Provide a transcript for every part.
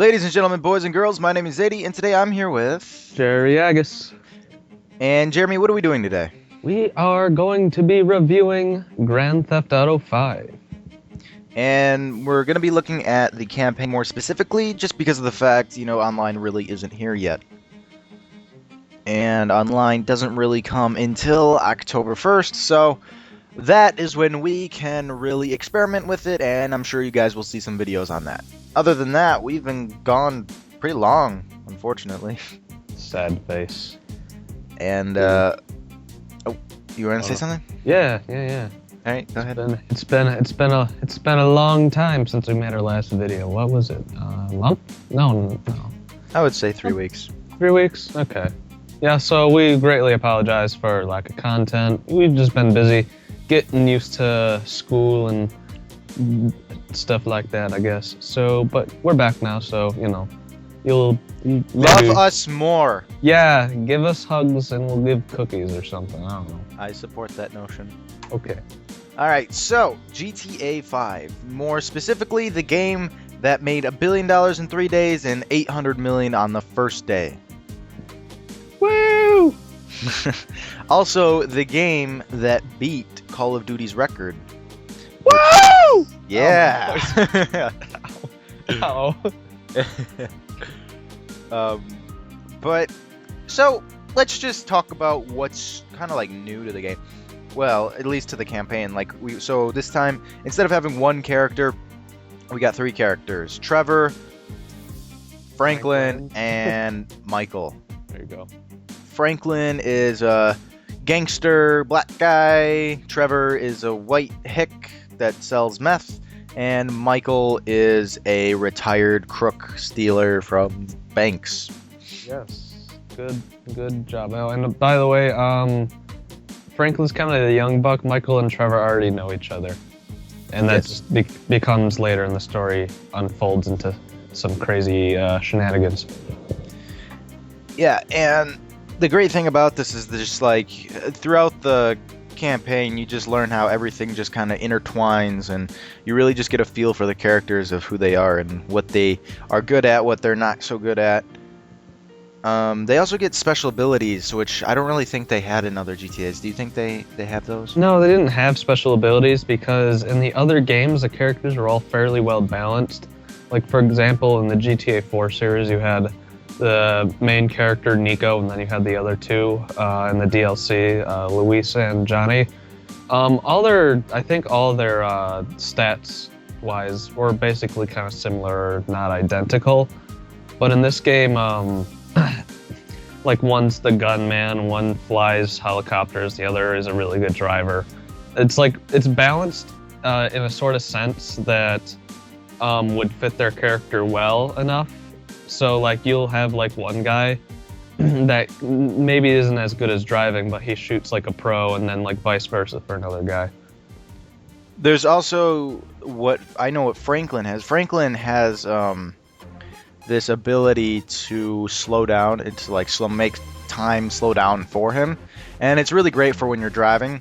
Ladies and gentlemen, boys and girls, my name is Zade, and today I'm here with... Jery. And Jeremy, what are we doing today? We are going to be reviewing Grand Theft Auto 5. And we're going to be looking at the campaign more specifically, just because of the fact, online really isn't here yet. And online doesn't really come until October 1st, so that is when we can really experiment with it, and I'm sure you guys will see some videos on that. Other than that, we've been gone pretty long, unfortunately. Sad face. And, you want to say something? Yeah. All right, go ahead. It's been a long time since we made our last video. What was it? A month? No. I would say 3 weeks. 3 weeks? Okay. Yeah, so we greatly apologize for lack of content. We've just been busy getting used to school and stuff like that, I guess. So, but we're back now, so, you'll maybe... Love us more. Yeah, give us hugs and we'll give cookies or something. I don't know. I support that notion. Okay. All right, so GTA 5. More specifically, the game that made $1 billion in 3 days and $800 million on the first day. Woo! Also, the game that beat Call of Duty's record. Woo! Yeah. Ow. But so let's just talk about what's kind of like new to the game. Well, at least to the campaign. So this time, instead of having one character, we got 3 characters: Trevor, Franklin, and Michael. There you go. Franklin is a gangster black guy. Trevor is a white hick that sells meth. And Michael is a retired crook stealer from banks. Yes. Good job. Oh, and by the way, Franklin's kind of the young buck. Michael and Trevor already know each other. And that just becomes later in the story, unfolds into some crazy shenanigans. Yeah, and the great thing about this is just throughout the campaign, you just learn how everything just kind of intertwines, and you really just get a feel for the characters of who they are and what they are good at, what they're not so good at. They also get special abilities, which I don't really think they had in other GTAs. Do you think they have those? No, they didn't have special abilities because in the other games, the characters were all fairly well balanced. Like, for example, in the GTA 4 series, you had the main character, Nico, and then you had the other two in the DLC, Luisa and Johnny. I think all their stats-wise were basically kind of similar, not identical. But in this game, one's the gunman, one flies helicopters, the other is a really good driver. It's balanced in a sort of sense that would fit their character well enough. So, you'll have, one guy that maybe isn't as good as driving, but he shoots like a pro, and then, vice versa for another guy. There's also what Franklin has. Franklin has this ability to slow down. It's make time slow down for him. And it's really great for when you're driving.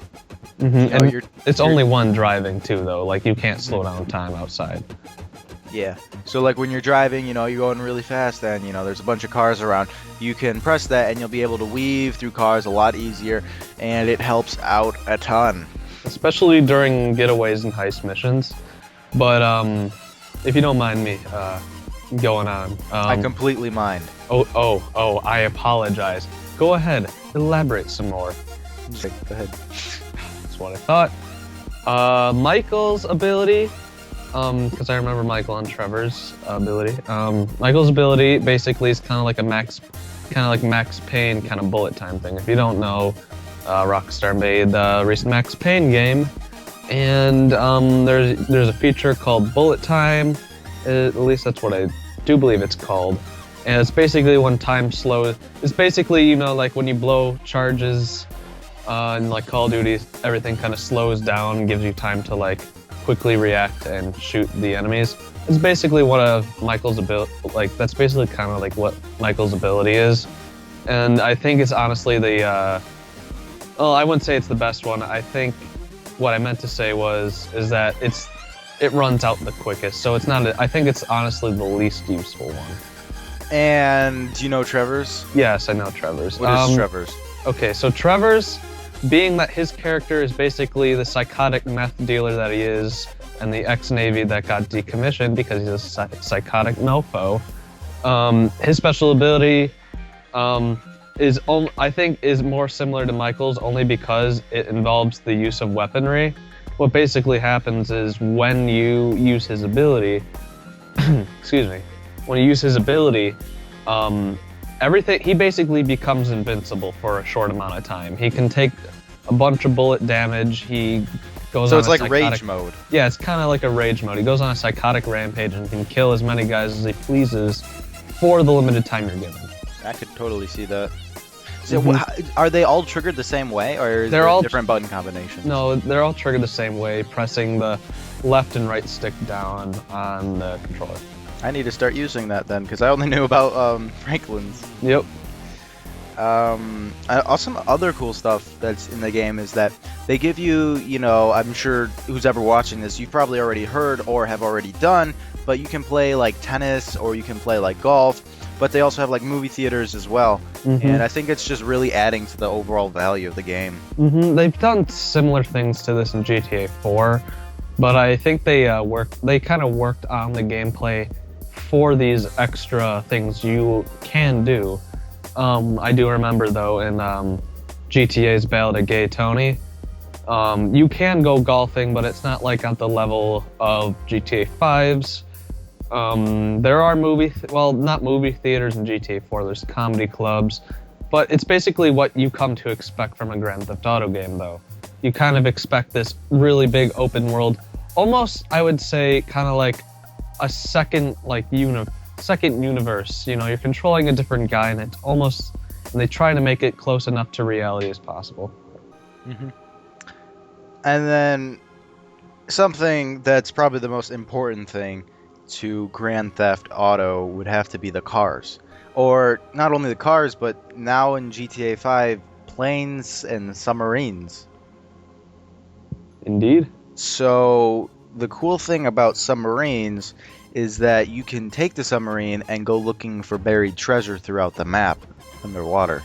Mm-hmm. It's only one driving, too, though. You can't slow down time outside. Yeah, so when you're driving, you're going really fast and, there's a bunch of cars around. You can press that and you'll be able to weave through cars a lot easier, and it helps out a ton. Especially during getaways and heist missions. But if you don't mind me going on. I completely mind. Oh, I apologize. Go ahead, elaborate some more. Go ahead. That's what I thought. Michael's ability... because I remember Michael and Trevor's ability. Michael's ability basically is kind of like Max Payne kind of bullet time thing. If you don't know, Rockstar made the recent Max Payne game, and there's a feature called bullet time. At least that's what I do believe it's called. And it's basically when time slows. It's basically when you blow charges in Call of Duty, everything kind of slows down, gives you time to quickly react and shoot the enemies. It's basically one of Michael's ability. That's basically kind of what Michael's ability is, and I think it's honestly I wouldn't say it's the best one. I think what I meant to say is that it's it runs out the quickest. So it's not. I think it's honestly the least useful one. And do you know Trevor's? Yes, I know Trevor's. What is Trevor's? Okay, so Trevor's, being that his character is basically the psychotic meth dealer that he is, and the ex-Navy that got decommissioned because he's a psychotic mofo. His special ability I think is more similar to Michael's only because it involves the use of weaponry. What basically happens is when you use his ability, excuse me, when you use his ability, everything, he basically becomes invincible for a short amount of time. He can take a bunch of bullet damage. He goes on So it's a like rage mode. Yeah, it's kind of like a rage mode. He goes on a psychotic rampage and can kill as many guys as he pleases for the limited time you're given. I could totally see that. So are they all triggered the same way, or is They're there all different button combinations? No, they're all triggered the same way, pressing the left and right stick down on the controller. I need to start using that then, because I only knew about Franklin's. Yep. Some other cool stuff that's in the game is that they give you, I'm sure who's ever watching this, you've probably already heard or have already done, but you can play like tennis or you can play like golf, but they also have like movie theaters as well. And I think it's just really adding to the overall value of the game. They've done similar things to this in GTA 4, but I think they kind of worked on the gameplay for these extra things you can do. I do remember though in GTA's Ballad of Gay Tony, you can go golfing, but it's not like at the level of GTA 5's. There are not movie theaters in GTA 4, there's comedy clubs, but it's basically what you come to expect from a Grand Theft Auto game though. You kind of expect this really big open world, almost I would say kind of like a second universe. You're controlling a different guy and they try to make it close enough to reality as possible. And then something that's probably the most important thing to Grand Theft Auto would have to be the cars. Or not only the cars, but now in GTA 5, planes and submarines. Indeed. So the cool thing about submarines is that you can take the submarine and go looking for buried treasure throughout the map underwater.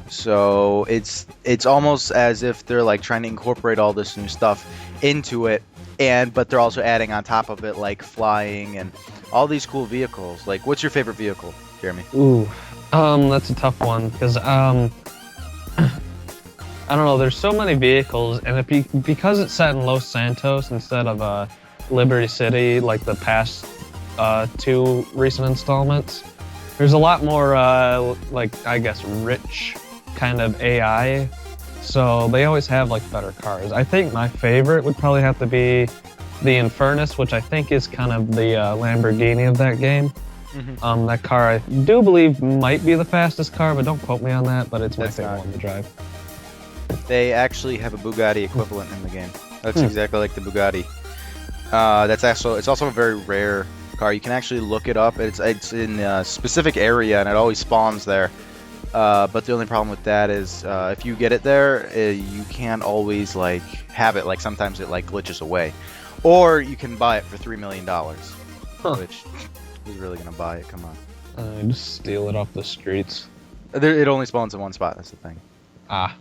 So it's almost as if they're like trying to incorporate all this new stuff into it, but they're also adding on top of it like flying and all these cool vehicles. Like, what's your favorite vehicle, Jeremy? Ooh, that's a tough one because I don't know. There's so many vehicles, and because it's set in Los Santos instead of Liberty City, like the past 2 recent installments, there's a lot more I guess rich kind of AI. So they always have like better cars. I think my favorite would probably have to be the Infernus, which I think is kind of the Lamborghini of that game. That car I do believe might be the fastest car, but don't quote me on that. But it's my favorite one to drive. They actually have a Bugatti equivalent in the game. That's exactly like the Bugatti. It's also a very rare car. You can actually look it up. It's in a specific area and it always spawns there. But the only problem with that is if you get it there, you can't always like have it. Like sometimes it like glitches away, or you can buy it for $3 million. Which who's really gonna buy it? Come on. Just steal it off the streets. It only spawns in one spot. That's the thing. Ah.